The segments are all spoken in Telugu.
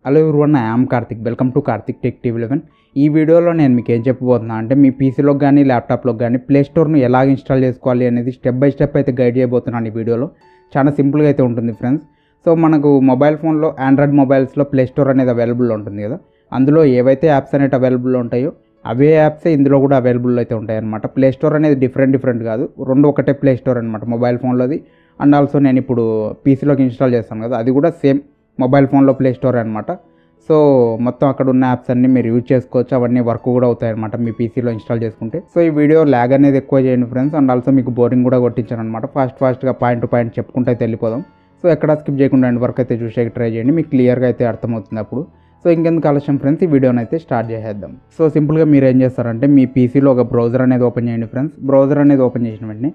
Hello everyone, I am Karthik. Welcome to Karthik tech TV 11. ఈ వీడియోలో నేను మీకు ఏం చెప్పబోతున్నా అంటే మీ పీసీలోకి కానీ ల్యాప్టాప్లోకి కానీ ప్లే స్టోర్ను ఎలా ఇన్స్టాల్ చేసుకోవాలి అనేది స్టెప్ బై స్టెప్ అయితే గైడ్ చేయబోతున్నాను. ఈ వీడియోలో చాలా సింపుల్గా అయితే ఉంటుంది ఫ్రెండ్స్. సో మనకు మొబైల్ ఫోన్లో ఆండ్రాయిడ్ మొబైల్స్లో ప్లే స్టోర్ అనేది అవైలబుల్ ఉంటుంది కదా, అందులో ఏవైతే యాప్స్ అనేవి అవైలబుల్ ఉంటాయో అవే యాప్సే ఇందులో కూడా అవైలబుల్ అయితే ఉంటాయి అనమాట. ప్లే స్టోర్ అనేది డిఫరెంట్ కాదు, రెండు ఒకటే ప్లే స్టోర్ అనమాట మొబైల్ ఫోన్లోది. అండ్ ఆల్సో నేను ఇప్పుడు పీసీలోకి ఇన్స్టాల్ చేస్తాను కదా, అది కూడా సేమ్ మొబైల్ ఫోన్లో ప్లే స్టోర్ అనమాట. సో మొత్తం అక్కడ ఉన్న యాప్స్ అన్నీ మీరు యూజ్ చేసుకోవచ్చు, అవన్నీ వర్క్ కూడా అవుతాయి అనమాట మీ పీసీలో ఇన్స్టాల్ చేసుకుంటే. సో ఈ వీడియో ల్యాగ్ అనేది ఎక్కువ చేయండి ఫ్రెండ్స్, అండ్ ఆల్సో మీకు బోరింగ్ కూడా కొట్టించాను అనమాట. ఫాస్ట్గా పాయింట్ టు పాయింట్ చెప్పుకుంటే అయితే వెళ్ళిపోదాం. సో ఎక్కడ స్కిప్ చేయకుండా ఎండ్ వరకు అయితే చూసేకి ట్రై చేయండి, మీకు క్లియర్గా అయితే అర్థమవుతుంది అప్పుడు. సో ఇంకెందుకు ఆలస్యం ఫ్రెండ్స్, ఈ వీడియోని అయితే స్టార్ట్ చేసేద్దాం. సో సింపుల్గా మీరు ఏం చేస్తారంటే మీ పీసీలో ఒక బ్రౌజర్ అనేది ఓపెన్ చేయండి ఫ్రెండ్స్. బ్రౌజర్ అనేది ఓపెన్ చేసిన వెంటనే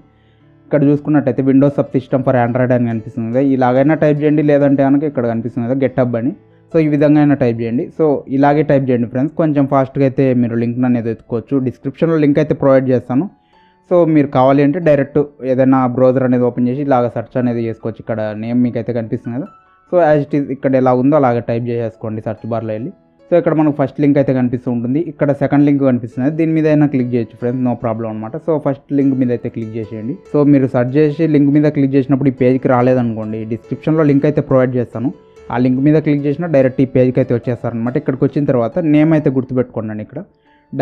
ఇక్కడ చూసుకున్నట్టయితే Windows sub system for Android అని కనిపిస్తుంది. ఇలాగైనా టైప్ చేయండి, లేదంటే కనుక ఇక్కడ కనిపిస్తుంది కదా గెటప్ అని. సో ఈ విధంగా అయినా టైప్ చేయండి. సో ఇలాగే టైప్ చేయండి ఫ్రెండ్స్, కొంచెం ఫాస్ట్గా అయితే మీరు లింక్ అనేది ఎత్తుకోవచ్చు. డిస్క్రిప్షన్లో లింక్ అయితే ప్రొవైడ్ చేస్తాను. సో మీరు కావాలి అంటే డైరెక్ట్ ఏదైనా బ్రౌజర్ అనేది ఓపెన్ చేసి ఇలాగ సెర్చ్ అనేది చేసుకోవచ్చు. ఇక్కడ నేమ్ మీకు అయితే కనిపిస్తుంది కదా, సో యాజ్ ఇట్ ఈస్ ఇక్కడ ఎలా ఉందో అలాగే టైప్ చేసేసుకోండి సెర్చ్ బార్లో వెళ్ళి. సో ఇక్కడ మనకు ఫస్ట్ లింక్ అయితే కనిపిస్తూ ఉంటుంది, ఇక్కడ సెకండ్ లింక్ కనిపిస్తుంది, దీని మీద అయినా క్లిక్ చేయొచ్చు ఫ్రెండ్స్, నో ప్రాబ్లం అనమాట. సో ఫస్ట్ లింక్ మీద అయితే క్లిక్ చేసేయండి. సో మీరు సెర్చ్ చేసి లింక్ మీద క్లిక్ చేసినప్పుడు ఈ పేజ్కి రాలేదనుకోండి, డిస్క్రిప్షన్లో లింక్ అయితే ప్రొవైడ్ చేస్తాను, ఆ లింక్ మీద క్లిక్ చేసినా డైరెక్ట్ ఈ పేజ్కి అయితే వచ్చేస్తారనమాట. ఇక్కడికి వచ్చిన తర్వాత నేమ్ అయితే గుర్తుపెట్టుకోండి, ఇక్కడ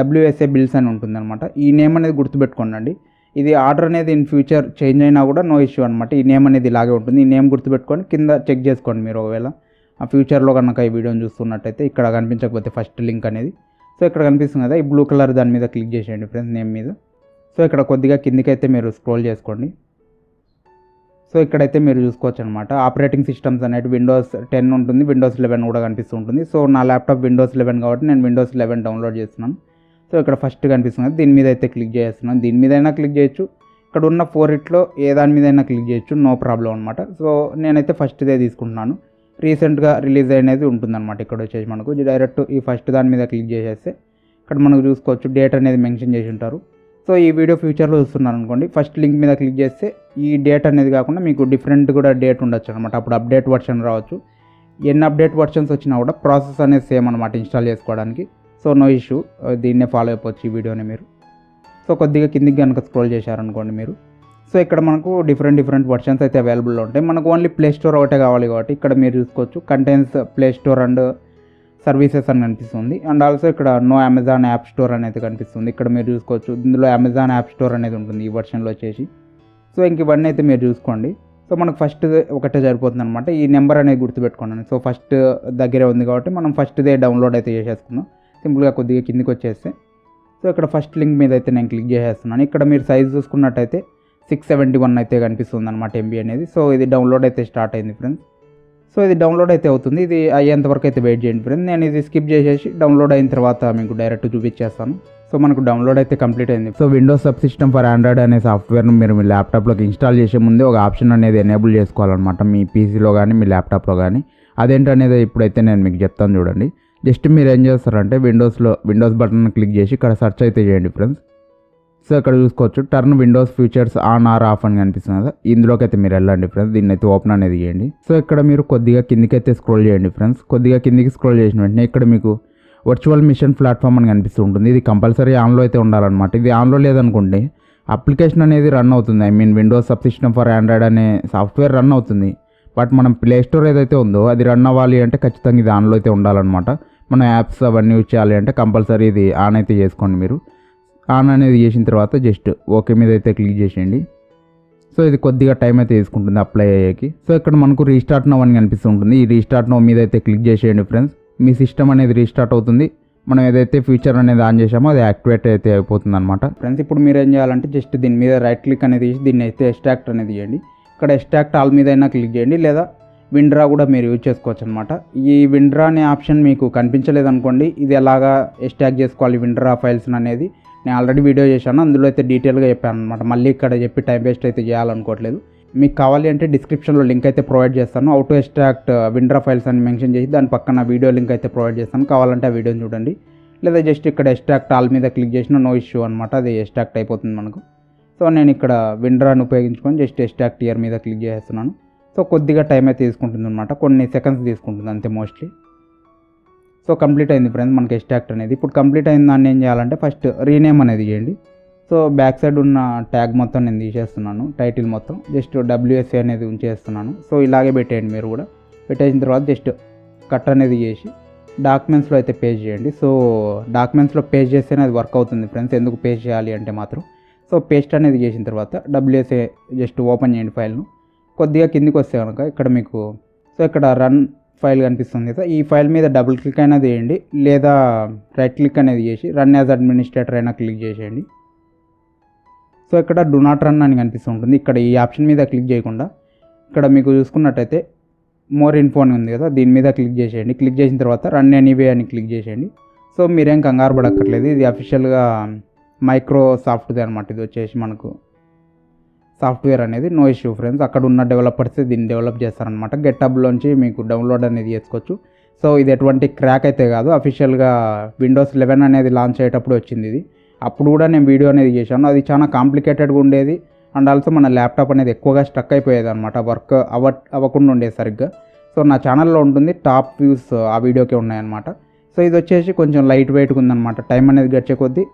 WSA బిల్స్ అని ఉంటుందన్నమాట. ఈ నేమ్ అనేది గుర్తుపెట్టుకోండి. ఇది ఆర్డర్ అనేది ఇన్ ఫ్యూచర్ చేంజ్ అయినా కూడా నో ఇష్యూ అనమాట. ఈ నేమ్ అనేది ఇలాగే ఉంటుంది. ఈ నేమ్ గుర్తుపెట్టుకొని కింద చెక్ చేసుకోండి మీరు, ఒకవేళ ఆ ఫ్యూచర్లో కనుక ఈ వీడియోని చూస్తున్నట్టయితే ఇక్కడ కనిపించకపోతే ఫస్ట్ లింక్ అనేది. సో ఇక్కడ కనిపిస్తుంది కదా ఈ బ్లూ కలర్, దాని మీద క్లిక్ చేసేయండి ఫ్రెండ్స్ నేమ్ మీద. సో ఇక్కడ కొద్దిగా కిందికైతే మీరు స్క్రోల్ చేసుకోండి. సో ఇక్కడైతే మీరు చూసుకోవచ్చు అనమాట. ఆపరేటింగ్ సిస్టమ్స్ అనేది విండోస్ 10 ఉంటుంది, విండోస్ 11 కూడా కనిపిస్తూ ఉంటుంది. సో నా ల్యాప్టాప్ విండోస్ 11 కాబట్టి నేను విండోస్ 11 డౌన్లోడ్ చేస్తున్నాను. సో ఇక్కడ ఫస్ట్ కనిపిస్తుంది, దీని మీద అయితే క్లిక్ చేస్తున్నాను. దీని మీద అయినా క్లిక్ చేయొచ్చు, ఇక్కడ ఉన్న 4 ఏ దాని మీద అయినా క్లిక్ చేయొచ్చు, నో ప్రాబ్లం అనమాట. సో నేనైతే ఫస్ట్దే తీసుకుంటున్నాను. రీసెంట్గా రిలీజ్ అనేది ఉంటుందన్నమాట. ఇక్కడ వచ్చేసి మనకు డైరెక్ట్ ఈ ఫస్ట్ దాని మీద క్లిక్ చేసేస్తే ఇక్కడ మనకు చూసుకోవచ్చు డేట్ అనేది మెన్షన్ చేసి ఉంటారు. సో ఈ వీడియో ఫ్యూచర్లో చూస్తున్నారు అనుకోండి, ఫస్ట్ లింక్ మీద క్లిక్ చేస్తే ఈ డేట్ అనేది కాకుండా మీకు డిఫరెంట్ కూడా డేట్ ఉండొచ్చు అనమాట. అప్పుడు అప్డేట్ వర్షన్ రావచ్చు. ఎన్ని అప్డేట్ వర్షన్స్ వచ్చినా కూడా ప్రాసెస్ అనేది సేమ్ అనమాట ఇన్స్టాల్ చేసుకోవడానికి. సో నో ఇష్యూ, దీన్నే ఫాలో అయిపోవచ్చు ఈ వీడియోని మీరు. సో కొద్దిగా కిందికి కనుక స్క్రోల్ చేశారనుకోండి మీరు, సో ఇక్కడ మనకు డిఫరెంట్ వర్షన్స్ అయితే అవైలబుల్లో ఉంటాయి. మనకు ఓన్లీ ప్లే స్టోర్ ఒకటే కావాలి కాబట్టి ఇక్కడ మీరు చూసుకోవచ్చు contains play store and services అని కనిపిస్తుంది. అండ్ ఆల్సో ఇక్కడ నో అమెజాన్ యాప్ స్టోర్ అనేది కనిపిస్తుంది. ఇక్కడ మీరు చూసుకోవచ్చు ఇందులో అమెజాన్ యాప్ స్టోర్ అనేది ఉంటుంది ఈ వర్షన్లో వచ్చేసి. సో ఇంక ఇవన్నీ అయితే మీరు చూసుకోండి. సో మనకు ఫస్ట్ ఒకటే సరిపోతుంది అనమాట. ఈ నెంబర్ అనేది గుర్తుపెట్టుకోండి. సో ఫస్ట్ దగ్గరే ఉంది కాబట్టి మనం ఫస్ట్దే డౌన్లోడ్ అయితే చేసేసుకుందాం. సింపుల్గా కొద్దిగా కిందికి వచ్చేస్తే సో ఇక్కడ ఫస్ట్ లింక్ మీద అయితే నేను క్లిక్ చేసేస్తున్నాను. ఇక్కడ మీరు సైజ్ చూసుకున్నట్టయితే 671 అయితే కనిపిస్తుంది అనమాట MB అనేది. సో ఇది డౌన్లోడ్ అయితే స్టార్ట్ అయింది ఫ్రెండ్స్. సో ఇది డౌన్లోడ్ అయితే అవుతుంది, ఇది అయ్యేంత వరకు అయితే వెయిట్ చేయండి ఫ్రెండ్స్. నేను ఇది స్కిప్ చేసేసి డౌన్లోడ్ అయిన తర్వాత మీకు డైరెక్ట్ చూపించేస్తాను. సో మనకు డౌన్లోడ్ అయితే కంప్లీట్ అయింది. So Windows sub system for Android అనే సాఫ్ట్వేర్ను మీరు మీ ల్యాప్టాప్లోకి ఇన్స్టాల్ చేసే ముందే ఒక ఆప్షన్ అనేది ఎనేబుల్ చేసుకోవాలన్నమాట మీ పీసీలో కానీ మీ ల్యాప్టాప్లో కానీ. అదేంటనేది ఇప్పుడైతే నేను మీకు చెప్తాను చూడండి. జస్ట్ మీరు ఏం చేస్తారంటే విండోస్ బటన్ క్లిక్ చేసి ఇక్కడ సెర్చ్ అయితే చేయండి ఫ్రెండ్స్. సో ఇక్కడ చూసుకోవచ్చు turn windows features on or off అని కనిపిస్తుంది కదా, ఇందులోకి అయితే మీరు వెళ్ళండి ఫ్రెండ్స్. దీన్ని అయితే ఓపెన్ అనేది చేయండి. సో ఇక్కడ మీరు కొద్దిగా కిందికి అయితే స్క్రోల్ చేయండి ఫ్రెండ్స్. కొద్దిగా కిందికి స్క్రోల్ చేసిన వెంటనే ఇక్కడ మీకు వర్చువల్ మిషన్ ప్లాట్ఫామ్ అని కనిపిస్తూ ఉంటుంది. ఇది కంపల్సరీ ఆన్లో అయితే ఉండాలన్నమాట. ఇది ఆన్లో లేదనుకోండి అప్లికేషన్ అనేది రన్ అవుతుంది. Windows sub system for Android అనే సాఫ్ట్వేర్ రన్ అవుతుంది, బట్ మనం ప్లే స్టోర్ ఏదైతే ఉందో అది రన్ అవ్వాలి అంటే ఖచ్చితంగా ఇది ఆన్లో అయితే ఉండాలన్నమాట. మన యాప్స్ అవన్నీ యూజ్ చేయాలి అంటే కంపల్సరీ ఇది ఆన్ అయితే చేసుకోండి మీరు. ఆన్ అనేది చేసిన తర్వాత జస్ట్ ఓకే మీద అయితే క్లిక్ చేసేయండి. సో ఇది కొద్దిగా టైం అయితే తీసుకుంటుంది అప్లై అయ్యేకి. సో ఇక్కడ మనకు రీస్టార్ట్ నవ్ అని కనిపిస్తుంటుంది. ఈ రీస్టార్ట్ నవ్ మీద అయితే క్లిక్ చేసేయండి ఫ్రెండ్స్. మీ సిస్టమ్ అనేది రీస్టార్ట్ అవుతుంది. మనం ఏదైతే ఫీచర్ అనేది ఆన్ చేసామో అది యాక్టివేట్ అయితే అయిపోతుంది అనమాట ఫ్రెండ్స్. ఇప్పుడు మీరు ఏం చేయాలంటే జస్ట్ దీని మీద రైట్ క్లిక్ అనేది చేసి దీన్ని అయితే ఎక్స్ట్రాక్ట్ అనేది చేయండి. ఇక్కడ ఎక్స్ట్రాక్ట్ ఆల్ మీద అయినా క్లిక్ చేయండి, లేదా విండ్రా కూడా మీరు యూజ్ చేసుకోవచ్చు అనమాట. ఈ విండ్రా అనే ఆప్షన్ మీకు కనిపించలేదు అనుకోండి, ఇది ఎలాగా ఎక్స్ట్రాక్ట్ చేసుకోవాలి విండ్రా ఫైల్స్ అనేది నేను ఆల్రెడీ వీడియో చేశాను, అందులో అయితే డీటెయిల్గా చెప్పాను అనమాట. మళ్ళీ ఇక్కడ చెప్పి టైం వేస్ట్ అయితే చేయాలనుకోవట్లేదు. మీకు కావాలి అంటే డిస్క్రిప్షన్లో లింక్ అయితే ప్రొవైడ్ చేస్తాను. హౌ టు ఎక్స్ట్రాక్ట్ విండ్రా ఫైల్స్ అని మెన్షన్ చేసి దాని పక్కన వీడియో లింక్ అయితే ప్రొవైడ్ చేస్తాను, కావాలంటే ఆ వీడియోని చూడండి. లేదా జస్ట్ ఇక్కడ ఎక్స్ట్రాక్ట్ ఆల్ మీద క్లిక్ చేసిన నో ఇష్యూ అనమాట, అది ఎక్స్ట్రాక్ట్ అయిపోతుంది మనకు. సో నేను ఇక్కడ విండ్రాని ఉపయోగించుకొని జస్ట్ ఎక్స్ట్రాక్ట్ ఇయర్ మీద క్లిక్ చేస్తున్నాను. సో కొద్దిగా టైం అయితే తీసుకుంటుంది అనమాట, కొన్ని సెకండ్స్ తీసుకుంటుంది అంతే మోస్ట్లీ. సో కంప్లీట్ అయింది ఫ్రెండ్స్ మనకి ఎక్స్ట్రాక్ట్ అనేది. ఇప్పుడు కంప్లీట్ అయిన దాన్ని ఏం చేయాలంటే ఫస్ట్ రీనేమ్ అనేది చేయండి. సో బ్యాక్ సైడ్ ఉన్న ట్యాగ్ మొత్తం నేను తీసేస్తున్నాను, టైటిల్ మొత్తం జస్ట్ WSA అనేది ఉంచేస్తున్నాను. సో ఇలాగే పెట్టేయండి మీరు కూడా. పెట్టేసిన తర్వాత జస్ట్ కట్ అనేది చేసి డాక్యుమెంట్స్లో అయితే పేస్ట్ చేయండి. సో డాక్యుమెంట్స్లో పేస్ట్ చేస్తేనే అది వర్క్ అవుతుంది ఫ్రెండ్స్. ఎందుకు పేస్ట్ చేయాలి అంటే మాత్రం, సో పేస్ట్ అనేది చేసిన తర్వాత WSA జస్ట్ ఓపెన్ చేయండి ఫైల్ను. కొద్దిగా కిందికి వస్తే కనుక ఇక్కడ మీకు సో ఇక్కడ రన్ ఫైల్ కనిపిస్తుంది కదా, ఈ ఫైల్ మీద డబుల్ క్లిక్ అయినా చేయండి, లేదా రైట్ క్లిక్ అనేది చేసి రన్ యాజ్ అడ్మినిస్ట్రేటర్ అయినా క్లిక్ చేసేయండి. సో ఇక్కడ డు నాట్ రన్ అని కనిపిస్తుంటుంది. ఇక్కడ ఈ ఆప్షన్ మీద క్లిక్ చేయకుండా ఇక్కడ మీకు చూసుకున్నట్టయితే మోర్ ఇన్ఫో అని ఉంది కదా, దీని మీద క్లిక్ చేసేయండి. క్లిక్ చేసిన తర్వాత రన్ ఎనీవే అని క్లిక్ చేసేయండి. సో మీరేం కంగారు పడక్కర్లేదు, ఇది అఫీషియల్గా మైక్రోసాఫ్ట్ది అనమాట. ఇది వచ్చేసి మనకు సాఫ్ట్వేర్ అనేది నో ఇష్యూ ఫ్రెండ్స్. అక్కడ ఉన్న డెవలపర్స్ దీన్ని డెవలప్ చేస్తారనమాట. గెట్అబ్లోంచి మీకు డౌన్లోడ్ అనేది చేసుకోవచ్చు. సో ఇది ఎటువంటి క్రాక్ అయితే కాదు, అఫీషియల్గా Windows 11 అనేది లాంచ్ అయ్యేటప్పుడు వచ్చింది ఇది. అప్పుడు కూడా నేను వీడియో అనేది చేశాను, అది చాలా కాంప్లికేటెడ్గా ఉండేది. అండ్ ఆల్సో మన ల్యాప్టాప్ అనేది ఎక్కువగా స్టక్ అయిపోయేది అనమాట, వర్క్ అవ్వకుండా ఉండేది సరిగ్గా. సో నా ఛానల్లో ఉంటుంది, టాప్ వ్యూస్ ఆ వీడియోకే ఉన్నాయన్నమాట. సో ఇది వచ్చేసి కొంచెం లైట్ వెయిట్గా ఉందన్నమాట. టైం అనేది గడిచే కొద్దీ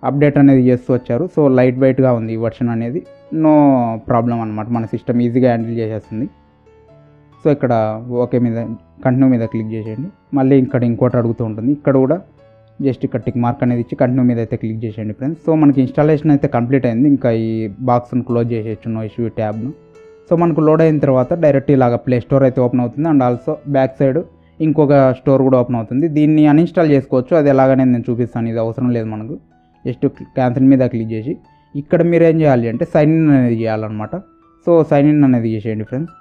అప్డేట్ అనేది చేస్తూ వచ్చారు. సో లైట్ వెయిట్గా ఉంది ఈ వర్షన్ అనేది, నో ప్రాబ్లం అనమాట. మన సిస్టమ్ ఈజీగా హ్యాండిల్ చేసేస్తుంది. సో ఇక్కడ ఓకే మీద కంటిన్యూ మీద క్లిక్ చేసేయండి. మళ్ళీ ఇక్కడ ఇంకోటి అడుగుతూ ఉంటుంది, ఇక్కడ కూడా జస్ట్ ఇక్కడ టిక్ మార్క్ అనేది ఇచ్చి కంటిన్యూ మీద అయితే క్లిక్ చేసేయండి ఫ్రెండ్స్. సో మనకి ఇన్స్టాలేషన్ అయితే కంప్లీట్ అయింది. ఇంకా ఈ బాక్స్ను క్లోజ్ చేసేయచ్చు, నో ఇష్యూ ట్యాబ్ను. సో మనకు లోడ్ అయిన తర్వాత డైరెక్ట్ ఇలాగ ప్లే స్టోర్ అయితే ఓపెన్ అవుతుంది. అండ్ ఆల్సో బ్యాక్ సైడ్ ఇంకొక స్టోర్ కూడా ఓపెన్ అవుతుంది. దీన్ని అన్ఇన్స్టాల్ చేసుకోవచ్చు, అది ఎలాగనే నేను చూపిస్తాను, ఇది అవసరం లేదు మనకు. జస్ట్ క్యాన్సిల్ మీద క్లిక్ చేసి ఇక్కడ మీరు ఏం చేయాలి అంటే సైన్ ఇన్ అనేది చేయాలన్నమాట. సో సైన్ ఇన్ అనేది చేసేయండి ఫ్రెండ్స్.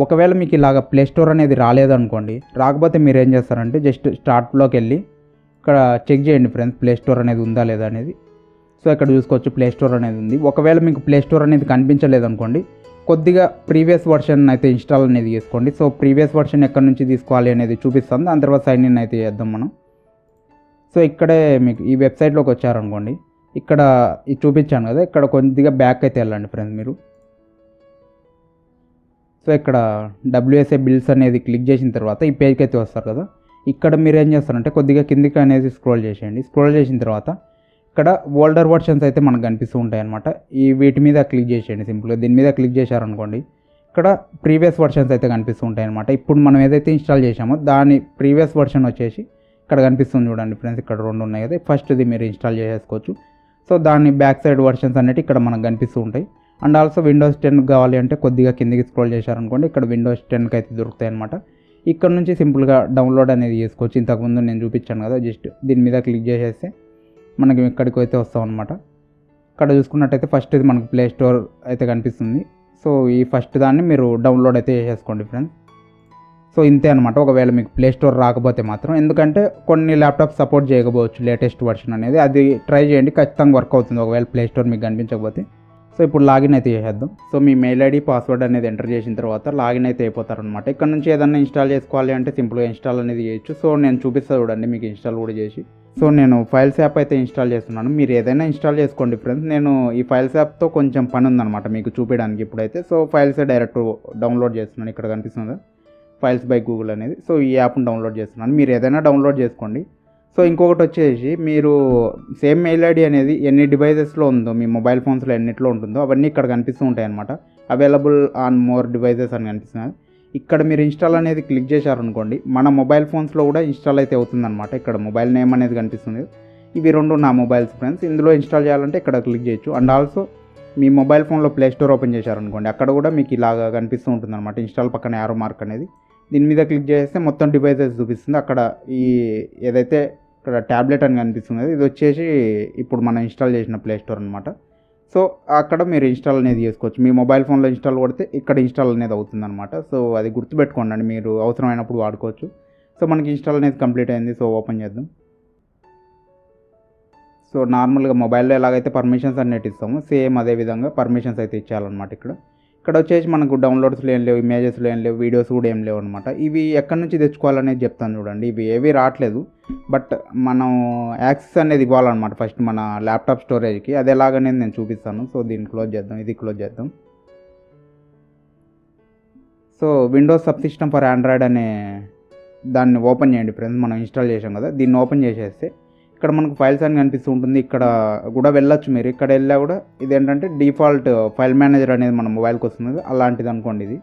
ఒకవేళ మీకు ఇలాగ ప్లే స్టోర్ అనేది రాలేదనుకోండి, రాకపోతే మీరు ఏం చేస్తారంటే జస్ట్ స్టార్ట్లోకి వెళ్ళి ఇక్కడ చెక్ చేయండి ఫ్రెండ్స్, ప్లే స్టోర్ అనేది ఉందా లేదా అనేది. సో ఇక్కడ చూసుకోవచ్చు ప్లే స్టోర్ అనేది ఉంది. ఒకవేళ మీకు ప్లే స్టోర్ అనేది కనిపించలేదు అనుకోండి, కొద్దిగా ప్రీవియస్ వర్షన్ అయితే ఇన్స్టాల్ అనేది చేసుకోండి. సో ప్రీవియస్ వర్షన్ ఎక్కడి నుంచి తీసుకోవాలి అనేది చూపిస్తుంది. దాని తర్వాత సైన్ ఇన్ అయితే చేద్దాం మనం. సో ఇక్కడే మీకు ఈ వెబ్సైట్లోకి వచ్చారనుకోండి, ఇక్కడ ఇది చూపించాను కదా, ఇక్కడ కొద్దిగా బ్యాక్ అయితే వెళ్ళండి ఫ్రెండ్స్ మీరు. సో ఇక్కడ WSA బిల్స్ అనేది క్లిక్ చేసిన తర్వాత ఈ పేజ్కి అయితే వస్తారు కదా, ఇక్కడ మీరు ఏం చేస్తారంటే కొద్దిగా కిందికి అనేది స్క్రోల్ చేసేయండి. స్క్రోల్ చేసిన తర్వాత ఇక్కడ ఓల్డర్ వర్షన్స్ అయితే మనకు కనిపిస్తూ ఉంటాయి అనమాట. ఈ వీటి మీద క్లిక్ చేసేయండి సింపుల్గా. దీని మీద క్లిక్ చేశారనుకోండి, ఇక్కడ ప్రీవియస్ వర్షన్స్ అయితే కనిపిస్తూ ఉంటాయి అనమాట. ఇప్పుడు మనం ఏదైతే ఇన్స్టాల్ చేసామో దాని ప్రీవియస్ వర్షన్ వచ్చేసి ఇక్కడ కనిపిస్తుంది చూడండి ఫ్రెండ్స్, ఇక్కడ రెండు ఉన్నాయి కదా, ఫస్ట్ది మీరు ఇన్స్టాల్ చేసేసుకోవచ్చు. సో దాని బ్యాక్ సైడ్ వర్షన్స్ అనేవి ఇక్కడ మనకు కనిపిస్తూ ఉంటాయి. అండ్ ఆల్సో Windows 10 కావాలి అంటే కొద్దిగా కిందికి స్క్రోల్ చేశారనుకోండి, ఇక్కడ Windows 10 అయితే దొరుకుతాయి అనమాట. ఇక్కడ నుంచి సింపుల్గా డౌన్లోడ్ అనేది చేసుకోవచ్చు. ఇంతకుముందు నేను చూపించాను కదా, జస్ట్ దీని మీద క్లిక్ చేసేస్తే మనకి ఇక్కడికి అయితే వస్తాం అనమాట. ఇక్కడ చూసుకున్నట్టయితే ఫస్ట్ ఇది మనకు ప్లే స్టోర్ అయితే కనిపిస్తుంది. సో ఈ ఫస్ట్ దాన్ని మీరు డౌన్లోడ్ అయితే చేసేసుకోండి ఫ్రెండ్స్. సో ఇంతే అనమాట. ఒకవేళ మీకు ప్లే స్టోర్ రాకపోతే మాత్రం, ఎందుకంటే కొన్ని ల్యాప్టాప్ సపోర్ట్ చేయకపోవచ్చు లేటెస్ట్ వర్షన్ అనేది, అది ట్రై చేయండి, ఖచ్చితంగా వర్క్ అవుతుంది ఒకవేళ ప్లే స్టోర్ మీకు కనిపించకపోతే. సో ఇప్పుడు లాగిన్ అయితే చేసేద్దాం. సో మీ మెయిల్ ఐడి పాస్వర్డ్ అనేది ఎంటర్ చేసిన తర్వాత లాగిన్ అయితే అయిపోతారనమాట. ఇక్కడ నుంచి ఏదైనా ఇన్స్టాల్ చేసుకోవాలి అంటే సింపుల్గా ఇన్స్టాల్ అనేది చేయొచ్చు. సో నేను చూపిస్తాను చూడండి మీకు ఇన్స్టాల్ కూడా చేసి. సో నేను ఫైల్స్ యాప్ అయితే ఇన్స్టాల్ చేస్తున్నాను, మీరు ఏదైనా ఇన్స్టాల్ చేసుకోండి ఫ్రెండ్స్. నేను ఈ ఫైల్స్ యాప్తో కొంచెం పని ఉందన్నమాట మీకు చూపించడానికి ఇప్పుడైతే. సో ఫైల్స్ డైరెక్ట్ డౌన్లోడ్ చేస్తున్నాను, ఇక్కడ కనిపిస్తుంది ఫైల్స్ బై గూగుల్ అనేది. సో ఈ యాప్ని డౌన్లోడ్ చేస్తున్నాను, మీరు ఏదైనా డౌన్లోడ్ చేసుకోండి. సో ఇంకొకటి వచ్చేసి మీరు సేమ్ మెయిల్ ఐడి అనేది ఎన్ని డివైజెస్లో ఉందో, మీ మొబైల్ ఫోన్స్లో ఎన్నిట్లో ఉంటుందో అవన్నీ ఇక్కడ కనిపిస్తూ ఉంటాయి అనమాట. అవైలబుల్ ఆన్ మోర్ డివైజెస్ అని కనిపిస్తుంది. ఇక్కడ మీరు ఇన్స్టాల్ అనేది క్లిక్ చేశారనుకోండి, మన మొబైల్ ఫోన్స్లో కూడా ఇన్స్టాల్ అయితే అవుతుందన్నమాట. ఇక్కడ మొబైల్ నేమ్ అనేది కనిపిస్తుంది. ఇవి రెండు నా మొబైల్స్ ఫ్రెండ్స్. ఇందులో ఇన్స్టాల్ చేయాలంటే ఇక్కడ క్లిక్ చేయొచ్చు. అండ్ ఆల్సో మీ మొబైల్ ఫోన్లో ప్లే స్టోర్ ఓపెన్ చేశారనుకోండి, అక్కడ కూడా మీకు ఇలాగా కనిపిస్తూ ఉంటుంది అనమాట, ఇన్స్టాల్ పక్కన యారో మార్క్ అనేది. దీని మీద క్లిక్ చేస్తే మొత్తం డివైజెస్ చూపిస్తుంది. అక్కడ ఈ ఏదైతే ఇక్కడ ట్యాబ్లెట్ అని కనిపిస్తుంది, ఇది వచ్చేసి ఇప్పుడు మనం ఇన్స్టాల్ చేసిన ప్లే స్టోర్ అనమాట. సో అక్కడ మీరు ఇన్స్టాల్ అనేది చేసుకోవచ్చు. మీ మొబైల్ ఫోన్లో ఇన్స్టాల్ కొడితే ఇక్కడ ఇన్స్టాల్ అనేది అవుతుంది అనమాట. సో అది గుర్తుపెట్టుకోండి, మీరు అవసరమైనప్పుడు వాడుకోవచ్చు. సో మనకి ఇన్స్టాల్ అనేది కంప్లీట్ అయింది. సో ఓపెన్ చేద్దాం. సో నార్మల్గా మొబైల్లో ఎలాగైతే పర్మిషన్స్ అన్నిటి ఇస్తామో సేమ్ అదే విధంగా పర్మిషన్స్ అయితే ఇచ్చేయాలన్నమాట. ఇక్కడ వచ్చేసి మనకు డౌన్లోడ్స్లో ఏం లేవు, ఇమేజెస్లో ఏం లేవు, వీడియోస్ కూడా ఏం లేవు అనమాట. ఇవి ఎక్కడి నుంచి తెచ్చుకోవాలనేది చెప్తాను చూడండి. ఇవి ఏవి రావట్లేదు, బట్ మనం యాక్సెస్ అనేది ఇవ్వాలన్నమాట ఫస్ట్ మన ల్యాప్టాప్ స్టోరేజ్కి. అది ఎలాగనేది నేను చూపిస్తాను. సో దీన్ని క్లోజ్ చేద్దాం, ఇది క్లోజ్ చేద్దాం. So Windows sub system for Android అనే దాన్ని ఓపెన్ చేయండి ఫ్రెండ్స్. మనం ఇన్స్టాల్ చేసాం కదా, దీన్ని ఓపెన్ చేసేస్తే ఇక్కడ మనకు ఫైల్స్ అని కనిపిస్తూ ఉంటుంది. ఇక్కడ కూడా వెళ్ళొచ్చు మీరు. ఇక్కడ వెళ్ళా కూడా ఇదేంటంటే డిఫాల్ట్ ఫైల్ మేనేజర్ అనేది మన మొబైల్కి వస్తుంది కదా, అలాంటిది అనుకోండి ఇది.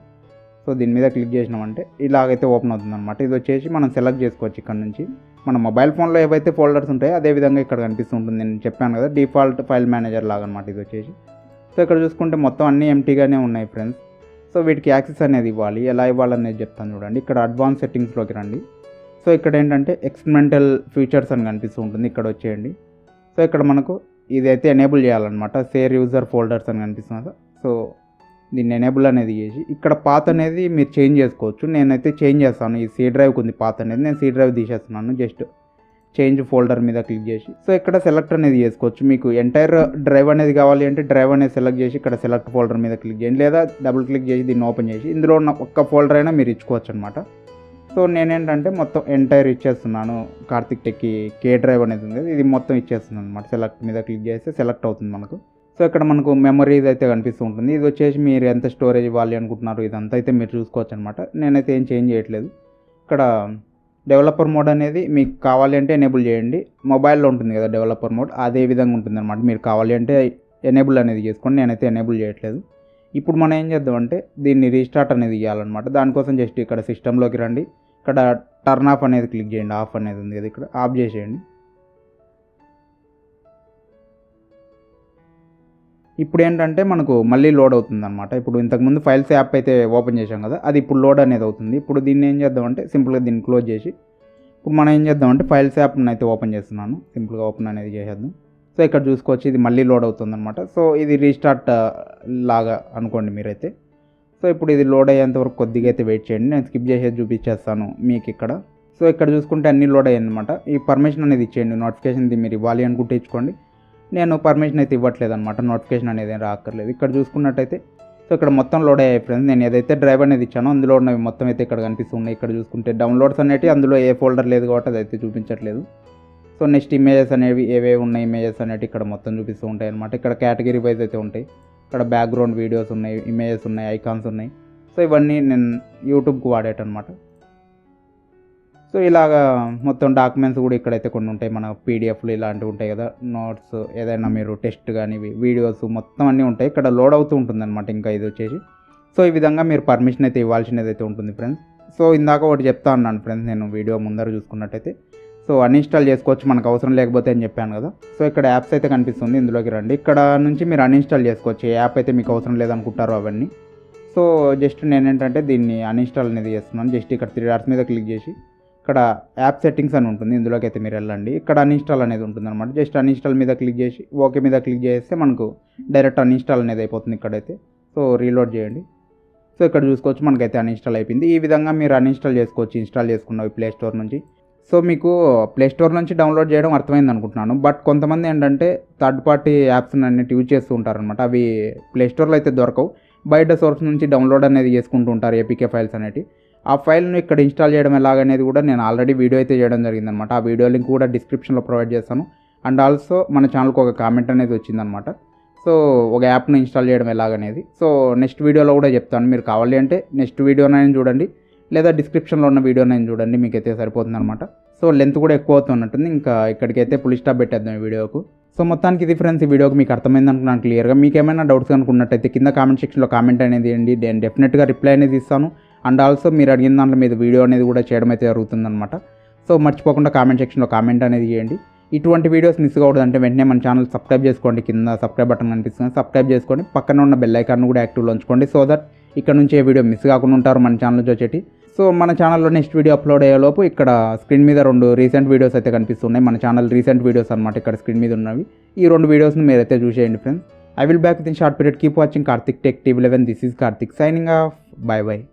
సో దీని మీద క్లిక్ చేసినామంటే ఇలాగైతే ఓపెన్ అవుతుంది అనమాట. ఇది వచ్చేసి మనం సెలెక్ట్ చేసుకోవచ్చు ఇక్కడ నుంచి. మన మొబైల్ ఫోన్లో ఏవైతే ఫోల్డర్స్ ఉంటాయో అదే విధంగా ఇక్కడ కనిపిస్తూ ఉంటుంది. నేను చెప్పాను కదా డిఫాల్ట్ ఫైల్ మేనేజర్ లాగా అనమాట ఇది వచ్చేసి. సో ఇక్కడ చూసుకుంటే మొత్తం అన్నీ ఎంటీగానే ఉన్నాయి ఫ్రెండ్స్. సో వీటికి యాక్సెస్ అనేది ఇవ్వాలి. ఎలా ఇవ్వాలనేది చెప్తాను చూడండి. ఇక్కడ అడ్వాన్స్ సెట్టింగ్స్లోకి రండి. సో ఇక్కడ ఏంటంటే ఎక్స్పెరిమెంటల్ ఫీచర్స్ అని కనిపిస్తూ ఉంటుంది, ఇక్కడ వచ్చేయండి. సో ఇక్కడ మనకు ఇదైతే ఎనేబుల్ చేయాలన్నమాట. షేర్ యూజర్ ఫోల్డర్స్ అని కనిపిస్తుంది. సో దీన్ని ఎనేబుల్ అనేది చేసి ఇక్కడ పాత్ అనేది మీరు చేంజ్ చేసుకోవచ్చు. నేనైతే చేంజ్ చేస్తాను. ఈ సి డ్రైవ్కి ఉంది పాత్ అనేది, నేను సి డ్రైవ్ తీసేస్తున్నాను. జస్ట్ చేంజ్ ఫోల్డర్ మీద క్లిక్ చేసి సో ఇక్కడ సెలెక్ట్ అనేది చేసుకోవచ్చు. మీకు ఎంటైర్ డ్రైవ్ అనేది కావాలి అంటే డ్రైవ్ అనేది సెలెక్ట్ చేసి ఇక్కడ సెలెక్ట్ ఫోల్డర్ మీద క్లిక్ చేయండి, లేదా డబుల్ క్లిక్ చేసి దీన్ని ఓపెన్ చేసి ఇందులో ఉన్న ఒక్క ఫోల్డర్ అయినా మీరు ఇచ్చుకోవచ్చు అనమాట. సో నేనేంటంటే మొత్తం ఎంటైర్ ఇచ్చేస్తున్నాను. కార్తిక్ టెక్కి కే డ్రైవ్ అనేది ఉంది, ఇది మొత్తం ఇచ్చేస్తున్నాను అనమాట. సెలెక్ట్ మీద క్లిక్ చేస్తే సెలెక్ట్ అవుతుంది మనకు. సో ఇక్కడ మనకు మెమరీస్ అయితే కనిపిస్తూ ఉంటుంది. ఇది వచ్చేసి మీరు ఎంత స్టోరేజ్ ఇవ్వాలి అనుకుంటున్నారు ఇదంతా అయితే మీరు చూసుకోవచ్చు అనమాట. నేనైతే ఏం చేంజ్ చేయట్లేదు. ఇక్కడ డెవలపర్ మోడ్ అనేది మీకు కావాలి అంటే ఎనేబుల్ చేయండి. మొబైల్లో ఉంటుంది కదా డెవలపర్ మోడ్, అదే విధంగా ఉంటుంది అనమాట. మీరు కావాలి అంటే ఎనేబుల్ అనేది చేసుకోండి. నేనైతే ఎనేబుల్ చేయట్లేదు. ఇప్పుడు మనం ఏం చేద్దామంటే దీన్ని రీస్టార్ట్ అనేది ఇవ్వాలన్నమాట. దానికోసం జస్ట్ ఇక్కడ సిస్టంలోకి రండి. ఇక్కడ టర్న్ ఆఫ్ అనేది క్లిక్ చేయండి. ఆఫ్ అనేది ఉంది కదా, ఇక్కడ ఆఫ్ చేసేయండి. ఇప్పుడు ఏంటంటే మనకు మళ్ళీ లోడ్ అవుతుంది అనమాట. ఇప్పుడు ఇంతకుముందు ఫైల్స్ యాప్ అయితే ఓపెన్ చేసాం కదా, అది ఇప్పుడు లోడ్ అనేది అవుతుంది. ఇప్పుడు దీన్ని ఏం చేద్దామంటే సింపుల్గా దీన్ని క్లోజ్ చేసి ఇప్పుడు మనం ఏం చేద్దామంటే ఫైల్స్ యాప్ని అయితే ఓపెన్ చేస్తున్నాను. సింపుల్గా ఓపెన్ అనేది చేసేద్దాం. సో ఇక్కడ చూసుకోవచ్చు ఇది మళ్ళీ లోడ్ అవుతుంది అనమాట. సో ఇది రీస్టార్ట్ లాగా అనుకోండి మీరైతే. సో ఇప్పుడు ఇది లోడ్ అయ్యేంత వరకు కొద్దిగా అయితే వెయిట్ చేయండి. నేను స్కిప్ చేసేది చూపించేస్తాను మీకు ఇక్కడ. సో ఇక్కడ చూసుకుంటే అన్నీ లోడ్ అయ్యాయి అనమాట. ఈ పర్మిషన్ అనేది ఇచ్చేయండి. నోటిఫికేషన్ మీరు ఇవ్వాలి అనుకుంటే ఇచ్చుకోండి. నేను పర్మిషన్ అయితే ఇవ్వట్లేదు అనమాట. నోటిఫికేషన్ అనేది ఏం రాక్కర్లేదు. ఇక్కడ చూసుకున్నట్టయితే సో ఇక్కడ మొత్తం లోడ్ అయ్యాయి ఫ్రెండ్స్. నేను ఏదైతే డ్రైవ్ అనేది ఇచ్చానో అందులో ఉన్నవి మొత్తం అయితే ఇక్కడ కనిపిస్తున్నాయి. ఇక్కడ చూసుకుంటే డౌన్లోడ్స్ అనేవి అందులో ఏ ఫోల్డర్ లేదు కాబట్టి అదైతే చూపించట్లేదు. సో నెక్స్ట్ ఇమేజెస్ అనేవి ఏవే ఉన్నాయి, ఇమేజెస్ అనేవి ఇక్కడ మొత్తం చూపిస్తూ ఉంటాయి అనమాట. ఇక్కడ కేటగిరీ వైజ్ అయితే ఉంటాయి. ఇక్కడ బ్యాక్గ్రౌండ్ వీడియోస్ ఉన్నాయి, ఇమేజెస్ ఉన్నాయి, ఐకాన్స్ ఉన్నాయి. సో ఇవన్నీ నేను యూట్యూబ్కి వాడేటనమాట. సో ఇలాగా మొత్తం డాక్యుమెంట్స్ కూడా ఇక్కడైతే కొన్ని ఉంటాయి. మన పీడిఎఫ్లు ఇలాంటివి ఉంటాయి కదా, నోట్స్ ఏదైనా మీరు టెస్ట్ కానీ వీడియోస్ మొత్తం అన్నీ ఉంటాయి. ఇక్కడ లోడ్ అవుతూ ఉంటుంది అనమాట. ఇంకా ఇది వచ్చేసి సో ఈ విధంగా మీరు పర్మిషన్ అయితే ఇవ్వాల్సినది అయితే ఉంటుంది ఫ్రెండ్స్. సో ఇందాక ఒకటి చెప్తా ఉన్నాను ఫ్రెండ్స్, నేను వీడియో ముందర చూసుకున్నట్టయితే. సో అన్ఇన్స్టాల్ చేసుకోవచ్చు మనకు అవసరం లేకపోతే అని చెప్పాను కదా. సో ఇక్కడ యాప్స్ అయితే కనిపిస్తుంది, ఇందులోకి రండి. ఇక్కడ నుంచి మీరు అన్ఇన్స్టాల్ చేసుకోవచ్చు. ఏ యాప్ అయితే మీకు అవసరం లేదనుకుంటారో అవన్నీ. సో జస్ట్ నేనేంటంటే దీన్ని అన్ఇన్స్టాల్ అనేది చేస్తున్నాను. జస్ట్ ఇక్కడ 3 డాట్స్ మీద క్లిక్ చేసి ఇక్కడ యాప్ సెట్టింగ్స్ అని ఉంటుంది, ఇందులోకి అయితే మీరు వెళ్ళండి. ఇక్కడ అన్ఇన్స్టాల్ అనేది ఉంటుంది అనమాట. జస్ట్ అన్ఇన్స్టాల్ మీద క్లిక్ చేసి ఓకే మీద క్లిక్ చేస్తే మనకు డైరెక్ట్ అన్ఇన్స్టాల్ అనేది అయిపోతుంది ఇక్కడైతే. సో రీలోడ్ చేయండి. సో ఇక్కడ చూసుకోవచ్చు మనకైతే అన్ఇన్స్టాల్ అయిపోయింది. ఈ విధంగా మీరు అన్ఇన్స్టాల్ చేసుకోవచ్చు ఇన్స్టాల్ చేసుకున్నవి ప్లే స్టోర్ నుంచి. సో మీకు ప్లే స్టోర్ నుంచి డౌన్లోడ్ చేయడం అర్థమైంది అనుకుంటున్నాను. బట్ కొంతమంది ఏంటంటే థర్డ్ పార్టీ యాప్స్ అన్నిటి యూజ్ చేస్తూ ఉంటారనమాట. అవి ప్లే స్టోర్లో అయితే దొరకవు, బయట సోర్స్ నుంచి డౌన్లోడ్ అనేది చేసుకుంటూ ఉంటారు ఏపీకే ఫైల్స్ అనేవి. ఆ ఫైల్ను ఇక్కడ ఇన్స్టాల్ చేయడం ఎలాగనేది కూడా నేను ఆల్రెడీ వీడియో అయితే చేయడం జరిగిందనమాట. ఆ వీడియో లింక్ కూడా డిస్క్రిప్షన్లో ప్రొవైడ్ చేస్తాను. అండ్ ఆల్సో మన ఛానల్కి ఒక కామెంట్ అనేది వచ్చిందనమాట. సో ఒక యాప్ను ఇన్స్టాల్ చేయడం ఎలాగనేది. సో నెక్స్ట్ వీడియోలో కూడా చెప్తాను. మీరు కావాలి అంటే నెక్స్ట్ వీడియోనైనా చూడండి, లేదా డిస్క్రిప్షన్లో ఉన్న వీడియోనైనా చూడండి, మీకైతే సరిపోతుంది అనమాట. సో లెంత్ కూడా ఎక్కువ అవుతున్నట్టుంది. ఇంకా ఇక్కడికైతే ఫుల్ స్టాప్ పెట్టేద్దాం ఈ వీడియోకు. సో మొత్తానికి ఇది ఫ్రెండ్స్, ఈ వీడియోకి మీకు అర్థమైంది అనుకున్నాను క్లియర్గా. మీకు ఏమైనా డౌట్స్ అనుకున్నట్టయితే కింద కామెంట్ సెక్షన్లో కామెంట్ అనేది చేయండి. నేను డెఫినెట్గా రిప్లై అనేది ఇస్తాను. అండ్ ఆల్సో మీరు అడిగిన దాంట్లో మీద వీడియో అనేది కూడా చేయడం అయితే జరుగుతుందన్నమాట. సో మర్చిపోకుండా కామెంట్ సెక్షన్లో కామెంట్ అనేది చేయండి. ఇటువంటి వీడియోస్ మిస్ కావద్దంటే వెంటనే మన ఛానల్ సబ్స్క్రైబ్ చేసుకోండి. కింద సబ్స్క్రైబ్ బటన్ కనిపిస్తుంది, సబ్స్క్రైబ్ చేసుకోండి. పక్కన ఉన్న బెల్ ఐకాన్ కూడా యాక్టివ్లో ఉంచుకోండి. సో దట్ ఇక్కడ నుంచి ఏ వీడియో మిస్ కాకుండా ఉంటారు మన ఛానల్ నుంచి వచ్చేటి. సో మన ఛానల్లో నెక్స్ట్ వీడియో అప్లోడ్ అయ్యేలోపు ఇక్కడ స్క్రీన్ మీద 2 రీసెంట్ వీడియోస్ అయితే కనిపిస్తున్నాయి. మన ఛానల్ రీసెంట్ వీడియోస్ అనమాట, ఇక్కడ స్క్రీన్ మీద ఉన్నవి. ఈ 2 వీడియోస్ని మీరైతే చూసేయండి friends. I will back within short period. Keep watching Karthik Tech TV11. This is Karthik signing off. Bye bye.